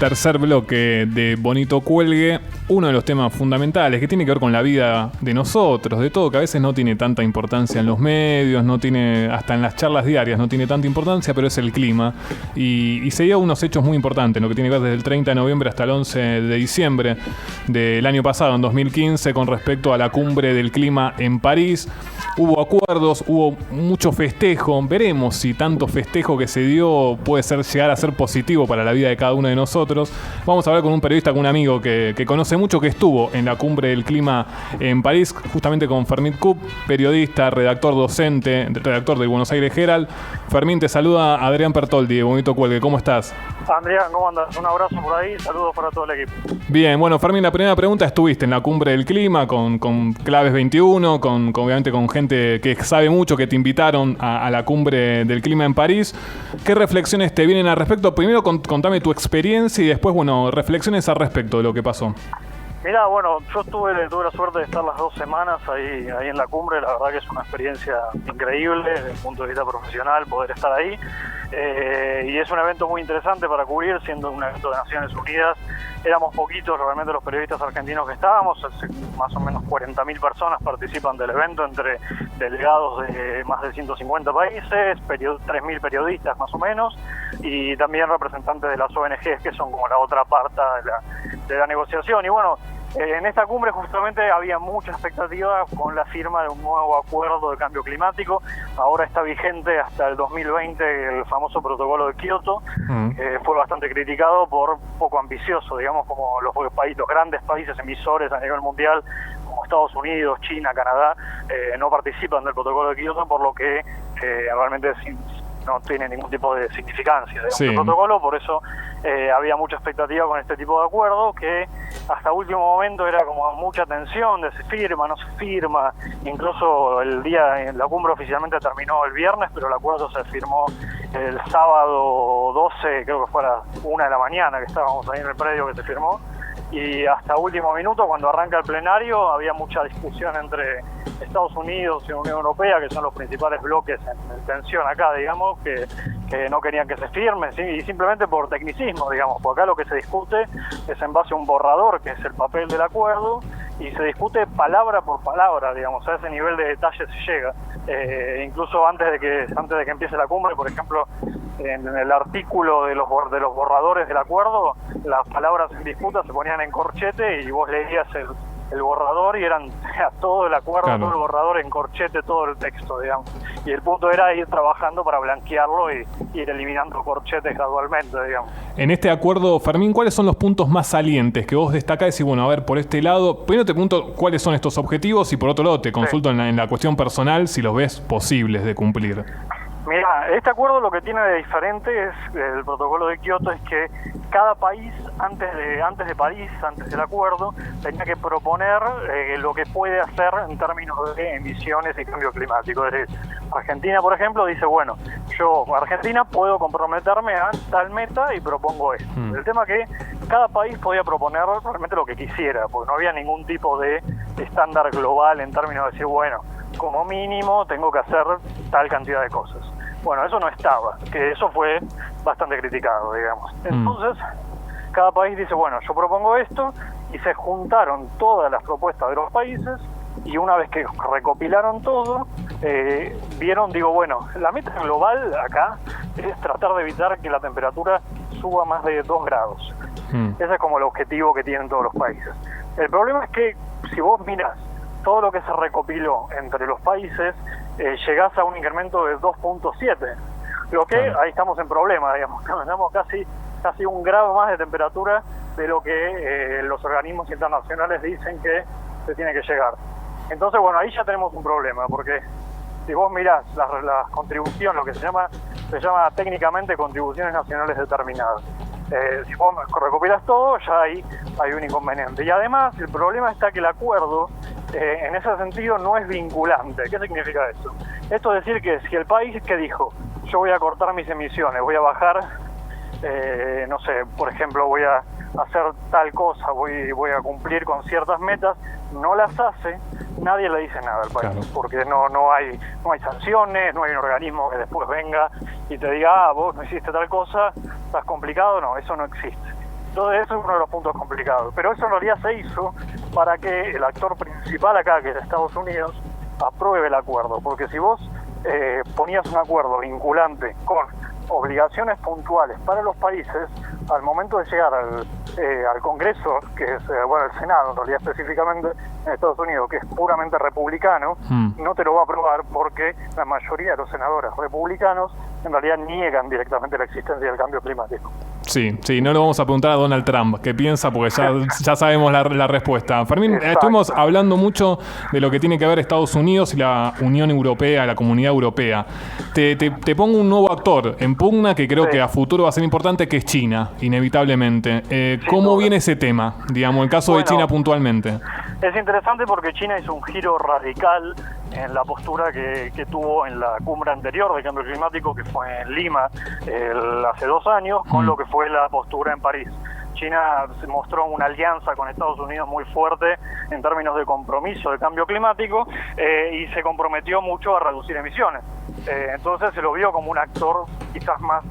tercer bloque de Bonito Cuelgue, uno de los temas fundamentales que tiene que ver con la vida de nosotros, de todo, que a veces no tiene tanta importancia en los medios, no tiene, hasta en las charlas diarias no tiene tanta importancia, pero es el clima. Y se dio unos hechos muy importantes, lo que tiene que ver desde el 30 de noviembre hasta el 11 de diciembre del año pasado, en 2015, con respecto a la cumbre del clima en París. Hubo acuerdos, hubo mucho festejo. Veremos si tanto festejo que se dio puede llegar a ser positivo para la vida de cada uno de nosotros. Vamos a hablar con un periodista, con un amigo que conoce mucho, que estuvo en la cumbre del clima en París, justamente con Fermín Cup, periodista, redactor docente, redactor del Buenos Aires Herald. Fermín, te saluda Adrián Pertoldi de Bonito Cuelgue. ¿Cómo estás? Adrián, ¿cómo andas? Un abrazo por ahí, saludos para todo el equipo. Bien, bueno, Fermín, la primera pregunta, estuviste en la cumbre del clima con Claves 21, obviamente con gente que sabe mucho, que te invitaron a la cumbre del clima en París. ¿Qué reflexiones te vienen al respecto? Primero contame tu experiencia y después, bueno, reflexiones al respecto de lo que pasó. Mirá, bueno, yo tuve la suerte de estar las 2 semanas ahí en la cumbre. La verdad que es una experiencia increíble desde el punto de vista profesional poder estar ahí. Y es un evento muy interesante para cubrir, siendo un evento de Naciones Unidas. Éramos poquitos realmente los periodistas argentinos que estábamos, más o menos 40.000 personas participan del evento, entre delegados de más de 150 países, 3.000 periodistas más o menos, y también representantes de las ONGs, que son como la otra parte de la negociación. Y bueno, en esta cumbre justamente había mucha expectativa con la firma de un nuevo acuerdo de cambio climático. Ahora está vigente hasta el 2020 el famoso protocolo de Kioto, que fue bastante criticado por poco ambicioso, digamos, como los grandes países emisores a nivel mundial, como Estados Unidos, China, Canadá, no participan del protocolo de Kioto, por lo que realmente no tiene ningún tipo de significancia, digamos, sí, el protocolo. Por eso había mucha expectativa con este tipo de acuerdo, que hasta último momento era como mucha tensión de se firma, no se firma. Incluso el día en la cumbre oficialmente terminó el viernes, pero el acuerdo se firmó el sábado 12, creo que fue a las 1 de la mañana, que estábamos ahí en el predio que se firmó. Y hasta último minuto, cuando arranca el plenario, había mucha discusión entre Estados Unidos y Unión Europea, que son los principales bloques en tensión acá, digamos, que no querían que se firme, ¿sí? Y simplemente por tecnicismo, digamos, porque acá lo que se discute es en base a un borrador, que es el papel del acuerdo, y se discute palabra por palabra, digamos, a ese nivel de detalle se llega. Incluso antes de que empiece la cumbre, por ejemplo, en el artículo de los borradores del acuerdo, las palabras en disputa se ponían en corchete y vos leías el borrador y eran todo el acuerdo, claro, todo el borrador en corchete, todo el texto, digamos. Y el punto era ir trabajando para blanquearlo y ir eliminando corchetes gradualmente, digamos. En este acuerdo, Fermín, ¿cuáles son los puntos más salientes que vos destacás? Y bueno, a ver, por este lado, primero te pregunto cuáles son estos objetivos y por otro lado te consulto en la cuestión personal si los ves posibles de cumplir. Mira, este acuerdo lo que tiene de diferente es el protocolo de Kioto, es que cada país antes de París, antes del acuerdo, tenía que proponer lo que puede hacer en términos de emisiones y cambio climático. Es decir, Argentina, por ejemplo, dice, bueno, yo, Argentina, puedo comprometerme a tal meta y propongo esto. El tema es que cada país podía proponer realmente lo que quisiera, porque no había ningún tipo de estándar global en términos de decir, bueno, como mínimo tengo que hacer tal cantidad de cosas. Bueno, eso no estaba, que eso fue bastante criticado, digamos. Entonces, cada país dice, bueno, yo propongo esto, y se juntaron todas las propuestas de los países, y una vez que recopilaron todo, vieron, bueno, la meta global acá es tratar de evitar que la temperatura suba más de 2 grados. Ese es como el objetivo que tienen todos los países. El problema es que, si vos mirás todo lo que se recopiló entre los países, llegás a un incremento de 2.7, lo que ahí estamos en problema, digamos, tenemos casi 1 grado más de temperatura de lo que los organismos internacionales dicen que se tiene que llegar. Entonces, bueno, ahí ya tenemos un problema, porque si vos mirás las contribuciones, lo que se llama técnicamente contribuciones nacionales determinadas, si vos recopilas todo, ya ahí hay un inconveniente. Y además, el problema está que el acuerdo, en ese sentido, no es vinculante. ¿Qué significa eso? Esto es decir que si el país que dijo, yo voy a cortar mis emisiones, voy a bajar, no sé, por ejemplo, voy a hacer tal cosa, voy a cumplir con ciertas metas, no las hace, nadie le dice nada al país, claro, porque no hay sanciones, no hay un organismo que después venga y te diga, vos no hiciste tal cosa, estás complicado, no, eso no existe. Entonces eso es uno de los puntos complicados. Pero eso en realidad se hizo para que el actor principal acá, que es Estados Unidos, apruebe el acuerdo. Porque si vos ponías un acuerdo vinculante con obligaciones puntuales para los países, al momento de llegar al Congreso, que es el Senado en realidad específicamente en Estados Unidos, que es puramente republicano, no te lo va a aprobar porque la mayoría de los senadores republicanos en realidad niegan directamente la existencia del cambio climático. Sí, no le vamos a preguntar a Donald Trump qué piensa, porque ya sabemos la respuesta. Fermín, estuvimos hablando mucho de lo que tiene que ver Estados Unidos y la Unión Europea, la Comunidad Europea. Te pongo un nuevo actor en pugna que creo que a futuro va a ser importante, que es China, inevitablemente. ¿Cómo viene ese tema, digamos, el caso de China puntualmente? Es interesante porque China hizo un giro radical en la postura que tuvo en la cumbre anterior de cambio climático, que fue en Lima hace 2 años, con lo que fue la postura en París. China se mostró una alianza con Estados Unidos muy fuerte en términos de compromiso de cambio climático y se comprometió mucho a reducir emisiones. Entonces se lo vio como un actor quizás más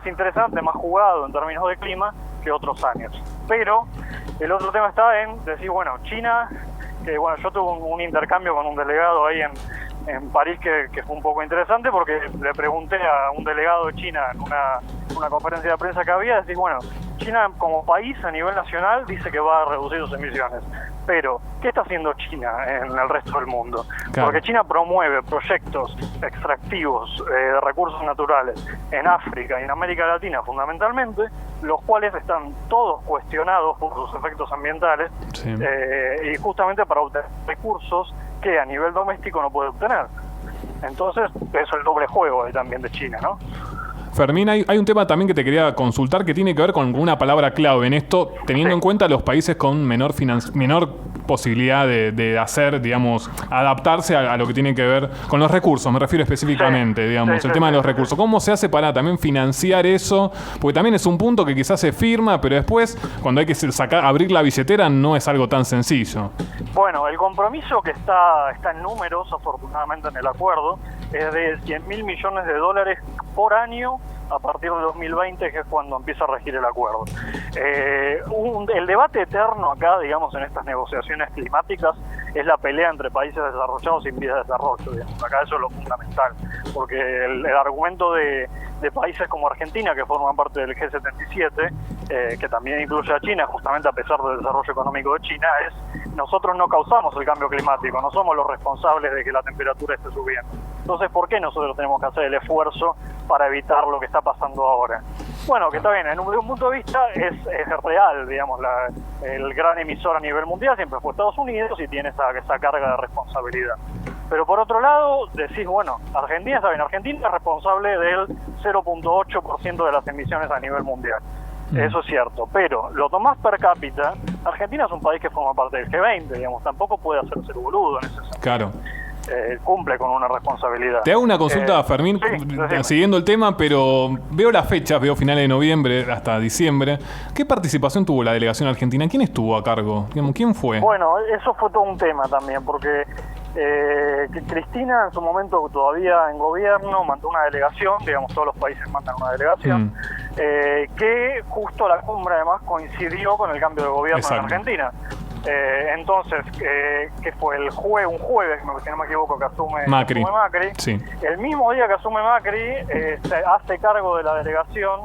interesante, más jugado en términos de clima que otros años. Pero el otro tema está en decir, bueno, China, que yo tuve un intercambio con un delegado ahí en París que fue un poco interesante, porque le pregunté a un delegado de China en una conferencia de prensa que había, decir, bueno, China como país a nivel nacional dice que va a reducir sus emisiones, pero ¿qué está haciendo China en el resto del mundo? Claro. Porque China promueve proyectos extractivos de recursos naturales en África y en América Latina fundamentalmente, los cuales están todos cuestionados por sus efectos ambientales, y justamente para obtener recursos que a nivel doméstico no puede obtener. Entonces, eso es el doble juego también de China, ¿no? Fermín, hay un tema también que te quería consultar que tiene que ver con una palabra clave en esto, teniendo en cuenta los países con menor posibilidad de hacer, digamos, adaptarse a lo que tiene que ver con los recursos, me refiero específicamente, digamos, el tema de los recursos. ¿Cómo se hace para también financiar eso? Porque también es un punto que quizás se firma, pero después, cuando hay que abrir la billetera, no es algo tan sencillo. Bueno, el compromiso que está en números, afortunadamente en el acuerdo, es de $100.000 millones por año a partir de 2020, que es cuando empieza a regir el acuerdo. El debate eterno acá, digamos, en estas negociaciones climáticas, es la pelea entre países desarrollados y en vías de desarrollo, digamos. Acá eso es lo fundamental, porque el argumento de países como Argentina, que forman parte del G77, que también incluye a China, justamente a pesar del desarrollo económico de China, es: nosotros no causamos el cambio climático, no somos los responsables de que la temperatura esté subiendo. Entonces, ¿por qué nosotros tenemos que hacer el esfuerzo para evitar lo que está pasando ahora? Bueno, que está bien, desde un punto de vista es real, digamos, el gran emisor a nivel mundial siempre fue Estados Unidos y tiene esa carga de responsabilidad. Pero por otro lado, decís, bueno, Argentina está bien, Argentina es responsable del 0.8% de las emisiones a nivel mundial. Eso es cierto, pero lo tomás per cápita, Argentina es un país que forma parte del G20, digamos, tampoco puede hacerse el boludo en ese sentido. Claro. Cumple con una responsabilidad. Te hago una consulta, Fermín, siguiendo el tema, pero veo las fechas, veo finales de noviembre hasta diciembre. ¿Qué participación tuvo la delegación argentina? ¿Quién estuvo a cargo? ¿Quién fue? Bueno, eso fue todo un tema también, porque Cristina en su momento todavía en gobierno mandó una delegación, digamos, todos los países mandan una delegación, que justo la cumbre además coincidió con el cambio de gobierno en Argentina. Entonces, que fue un jueves, si no me equivoco, que asume Macri. Sí. El mismo día que asume Macri, se hace cargo de la delegación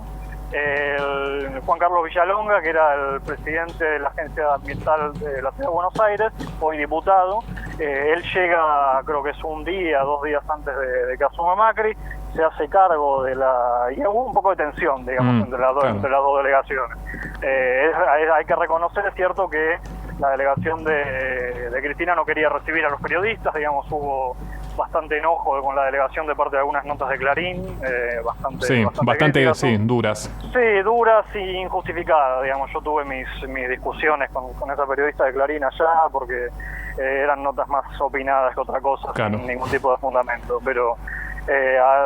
Juan Carlos Villalonga, que era el presidente de la Agencia Ambiental de la Ciudad de Buenos Aires, hoy diputado. Él llega, creo que es 2 días antes de que asuma Macri, se hace cargo y hubo un poco de tensión, digamos, entre las dos delegaciones. Hay que reconocer, es cierto, que la delegación de Cristina no quería recibir a los periodistas, digamos, hubo bastante enojo con la delegación de parte de algunas notas de Clarín, bastante duras. Sí, duras y injustificadas, digamos. Yo tuve mis discusiones con esa periodista de Clarín allá, porque eran notas más opinadas que otra cosa, sin ningún tipo de fundamento, pero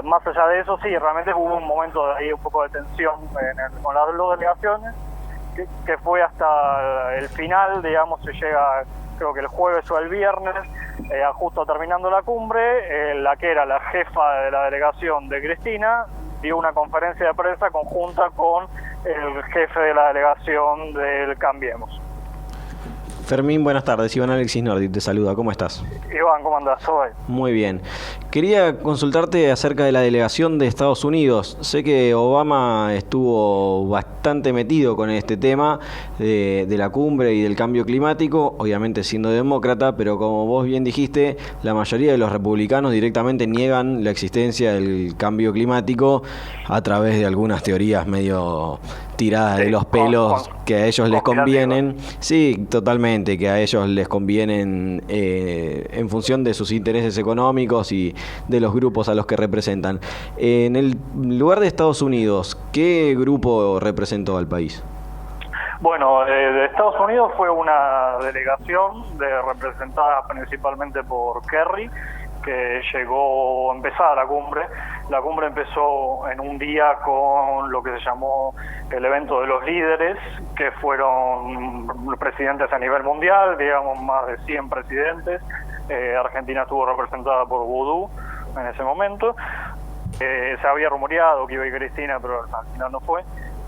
más allá de eso, sí, realmente hubo un momento de ahí un poco de tensión con las dos delegaciones, que fue hasta el final, digamos, se llega, creo que el jueves o el viernes, justo terminando la cumbre, la que era la jefa de la delegación de Cristina, dio una conferencia de prensa conjunta con el jefe de la delegación del Cambiemos. Fermín, buenas tardes. Iván Alexis Nordi te saluda. ¿Cómo estás? Iván, ¿cómo andás? ¿Todo bien? Muy bien. Quería consultarte acerca de la delegación de Estados Unidos. Sé que Obama estuvo bastante metido con este tema de la cumbre y del cambio climático, obviamente siendo demócrata, pero como vos bien dijiste, la mayoría de los republicanos directamente niegan la existencia del cambio climático a través de algunas teorías medio tiradas de los pelos que a ellos les convienen. Sí, totalmente, que a ellos les convienen en función de sus intereses económicos y de los grupos a los que representan. En el lugar de Estados Unidos, ¿qué grupo representó al país? Bueno, de Estados Unidos fue una delegación representada principalmente por Kerry, que llegó empezada la cumbre. La cumbre empezó en un día con lo que se llamó el evento de los líderes, que fueron presidentes a nivel mundial, digamos más de 100 presidentes. Argentina estuvo representada por Vudú en ese momento. Se había rumoreado que iba a ir Cristina, pero al final no fue.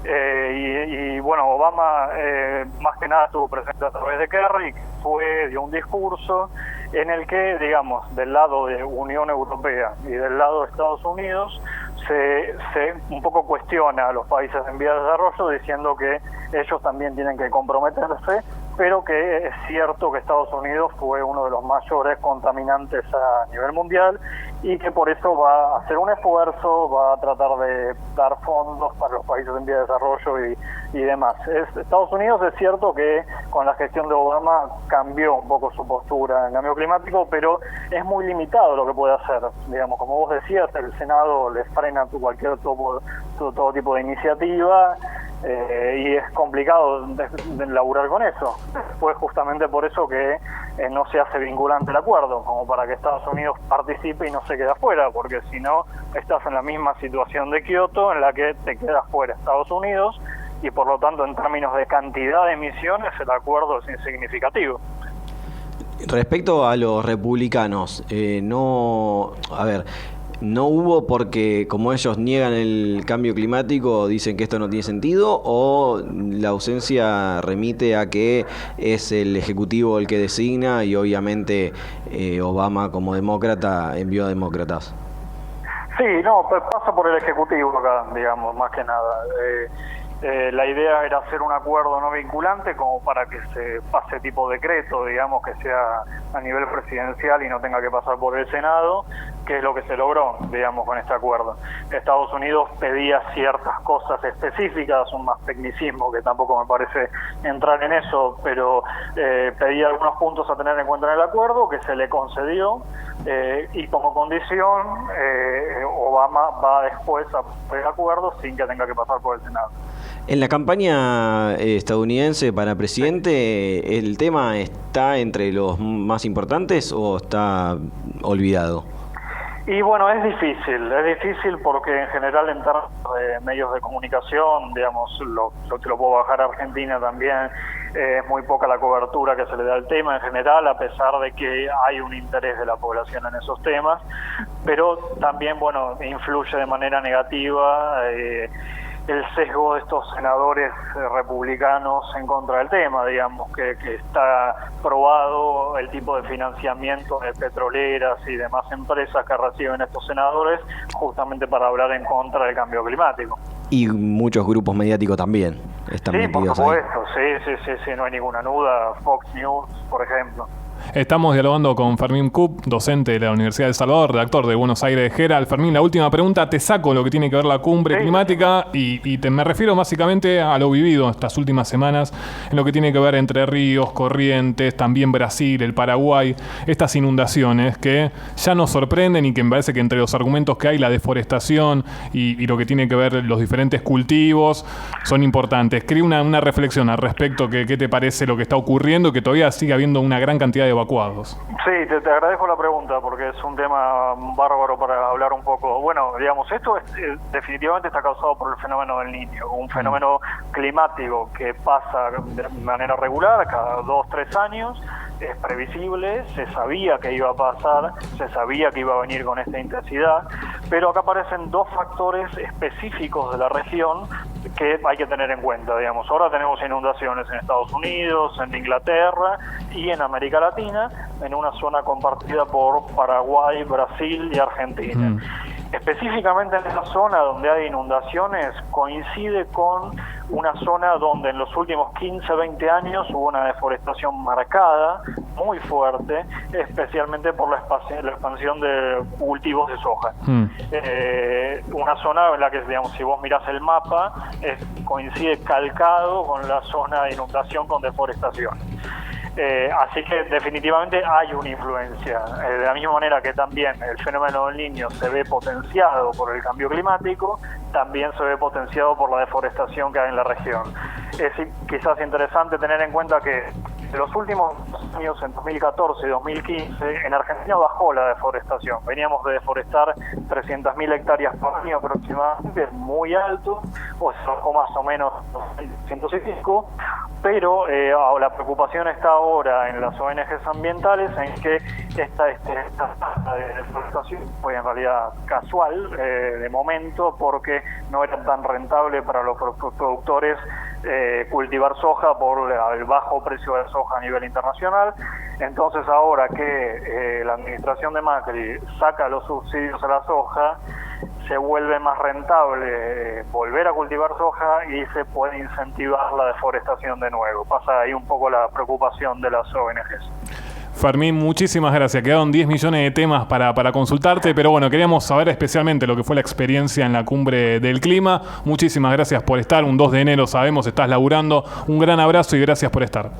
Y bueno, Obama más que nada estuvo presente a través de Kerry, dio un discurso en el que, digamos, del lado de Unión Europea y del lado de Estados Unidos se un poco cuestiona a los países en vías de desarrollo, diciendo que ellos también tienen que comprometerse, pero que es cierto que Estados Unidos fue uno de los mayores contaminantes a nivel mundial y que por eso va a hacer un esfuerzo, va a tratar de dar fondos para los países en vías de desarrollo y demás. Estados Unidos es cierto que con la gestión de Obama cambió un poco su postura en cambio climático, pero es muy limitado lo que puede hacer. Digamos, como vos decías, el Senado le frena todo tipo de iniciativa. Y es complicado de laburar con eso. Fue justamente por eso que no se hace vinculante el acuerdo, como para que Estados Unidos participe y no se quede afuera, porque si no estás en la misma situación de Kioto, en la que te quedas fuera Estados Unidos, y por lo tanto en términos de cantidad de emisiones el acuerdo es insignificativo. Respecto a los republicanos, ¿no hubo porque como ellos niegan el cambio climático, dicen que esto no tiene sentido, o la ausencia remite a que es el Ejecutivo el que designa y obviamente Obama como demócrata envió a demócratas? Sí, no, pasa por el Ejecutivo acá, digamos, más que nada. La idea era hacer un acuerdo no vinculante como para que se pase tipo decreto, digamos, que sea a nivel presidencial y no tenga que pasar por el Senado, que es lo que se logró, digamos, con este acuerdo. Estados Unidos pedía ciertas cosas específicas, un más tecnicismo que tampoco me parece entrar en eso, pero pedía algunos puntos a tener en cuenta en el acuerdo, que se le concedió, y como condición Obama va después a el acuerdo sin que tenga que pasar por el Senado. En la campaña estadounidense para presidente, ¿el tema está entre los más importantes o está olvidado? Y bueno, es difícil porque en general en términos de medios de comunicación, digamos, lo puedo bajar a Argentina también, es muy poca la cobertura que se le da al tema en general, a pesar de que hay un interés de la población en esos temas, pero también, bueno, influye de manera negativa el sesgo de estos senadores republicanos en contra del tema, digamos, que está probado el tipo de financiamiento de petroleras y demás empresas que reciben estos senadores justamente para hablar en contra del cambio climático. Y muchos grupos mediáticos también están metidos ahí. Por supuesto, sí, no hay ninguna duda. Fox News, por ejemplo. Estamos dialogando con Fermín Cup, docente de la Universidad de El Salvador, redactor de Buenos Aires Herald. Fermín, la última pregunta, te saco lo que tiene que ver la cumbre climática y me refiero básicamente a lo vivido estas últimas semanas en lo que tiene que ver Entre Ríos, Corrientes, también Brasil, el Paraguay, estas inundaciones que ya nos sorprenden y que me parece que entre los argumentos que hay, la deforestación y lo que tiene que ver los diferentes cultivos son importantes. Quería una reflexión al respecto, ¿qué te parece lo que está ocurriendo, que todavía sigue habiendo una gran cantidad de evacuados? Sí, te agradezco la pregunta porque es un tema bárbaro para hablar un poco. Bueno, digamos, esto definitivamente está causado por el fenómeno del Niño, un fenómeno climático que pasa de manera regular cada 2-3 años es previsible, se sabía que iba a pasar, se sabía que iba a venir con esta intensidad, pero acá aparecen dos factores específicos de la región que hay que tener en cuenta, digamos. Ahora tenemos inundaciones en Estados Unidos, en Inglaterra y en América Latina, en una zona compartida por Paraguay, Brasil y Argentina. Específicamente en esa zona donde hay inundaciones coincide con una zona donde en los últimos 15, 20 años hubo una deforestación marcada, muy fuerte, especialmente por la expansión de cultivos de soja. Una zona en la que, digamos, si vos mirás el mapa, coincide calcado con la zona de inundación con deforestación. Así que definitivamente hay una influencia. De la misma manera que también el fenómeno del Niño se ve potenciado por el cambio climático, también se ve potenciado por la deforestación que hay en la región. Es quizás interesante tener en cuenta que en los últimos años, en 2014 y 2015, en Argentina bajó la deforestación. Veníamos de deforestar 300.000 hectáreas por año aproximadamente, muy alto, o sea, bajó más o menos 105, pero la preocupación está ahora en las ONGs ambientales en que esta tasa de deforestación fue en realidad casual, de momento, porque no era tan rentable para los productores cultivar soja por el bajo precio de la soja a nivel internacional. Entonces ahora que la administración de Macri saca los subsidios a la soja, se vuelve más rentable volver a cultivar soja y se puede incentivar la deforestación de nuevo. Pasa ahí un poco la preocupación de las ONGs. Fermín, muchísimas gracias. Quedaron 10 millones de temas para consultarte, pero bueno, queríamos saber especialmente lo que fue la experiencia en la Cumbre del Clima. Muchísimas gracias por estar. Un 2 de enero, sabemos, estás laburando. Un gran abrazo y gracias por estar.